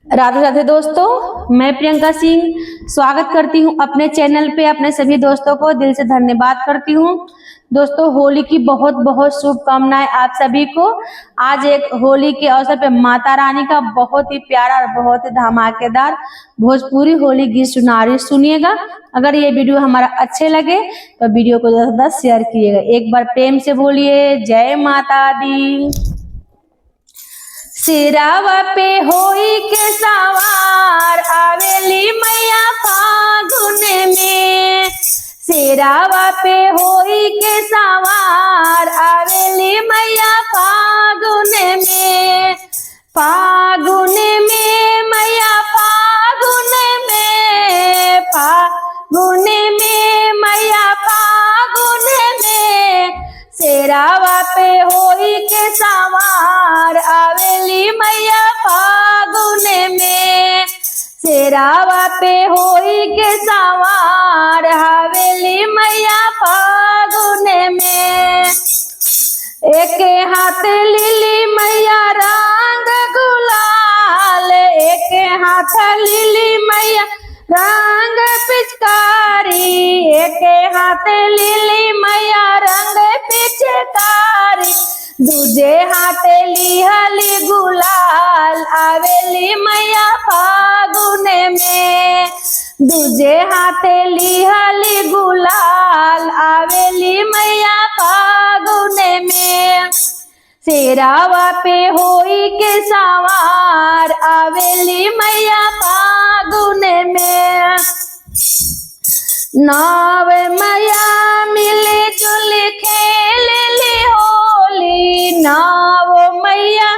राधे राधे दोस्तों, मैं प्रियंका सिंह स्वागत करती हूं अपने चैनल पे। अपने सभी दोस्तों को दिल से धन्यवाद करती हूं। दोस्तों, होली की बहुत बहुत शुभकामनाएं आप सभी को। आज एक होली के अवसर पे माता रानी का बहुत ही प्यारा और बहुत ही धमाकेदार भोजपुरी होली गीत सुना रही, सुनिएगा। अगर ये वीडियो हमारा अच्छे लगे तो वीडियो को ज़्यादा से ज़्यादा शेयर कीजिएगा। एक बार प्रेम से बोलिए जय माता दी। सिरावा पे होई के सवार आवेली मैया फागुन में। सिरावा पे होई के सवार आवेली मैया फागुन में। फागुन में मैया फागुन में, फागुन में मैया फागुन में। सिरावा पे होई के सवार आवेली मैया फागुन में। सिरावा पे होई के सवार आवेली मैया फागुन में। एक हाथ लिली मैया रंग गुलाल, एक हाथ लिली मैया रंग पिचकारी, एक हाथ लिली मैया रंग पिचकारी। दूजे हाथ लिहली गुलाल आवेली मैया फागुन में। दूजे हाथ लिहली गुलाल आवेली मैया फागुन में। सिरावा पे होई के सवार आवेली मैया फागुन में। नाव मैया मिले जुले खेलली होली, नाव मैया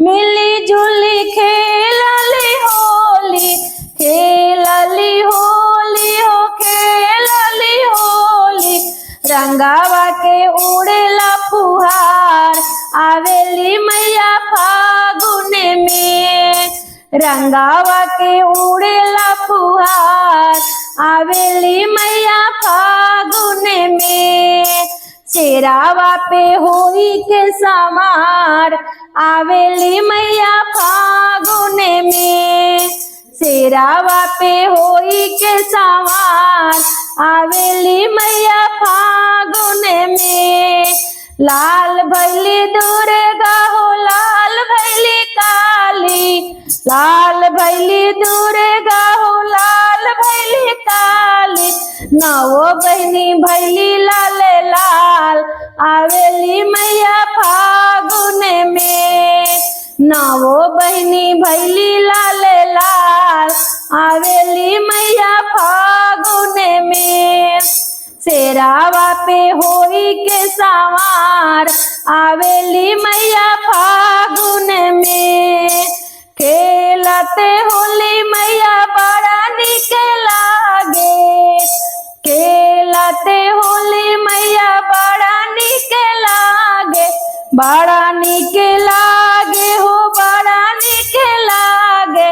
मिली जुली खेलली होली। खेलली होली हो खेलली होली। रंगावा के उड़ेला फुहार आवेली मैया फागुन में। रंगावा के उड़ेला फुहार आवेली मैया फागुन में। सिरावा पे होई के सवार आवेली मैया फागुन में। सिरावा पे होई के सवार आवेली मैया फागुन में। लाल भैली दुर्गा हो लाल भैली काली, लाल भैली दुर्गा हो लाल भैली काली। नवो बहनी भैली लाल लाल आवेली मैया फागुन में। नवो बहनी भैली लाल लाल आवेली मैया फागुन में। सिरावा पे होई के सवार आवेली मैया फागुन में। खेलते होली मैया बड़ा निक लागे, खेलते होली मैया बड़ा निक लागे। बड़ा निक लागे हो बड़ा निक लागे।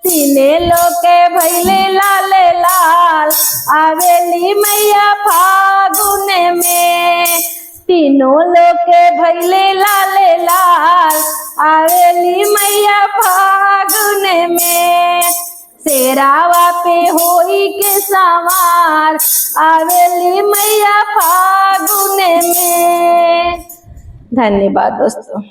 तीने लोके भैले लाल लाल आवेली मैया फागुन में। तीनों लोके भैले लाल लाल आवेली मैया फागुन में। सिरावा पे होई के सवार आवेली मैया फागुन में। धन्यवाद दोस्तों।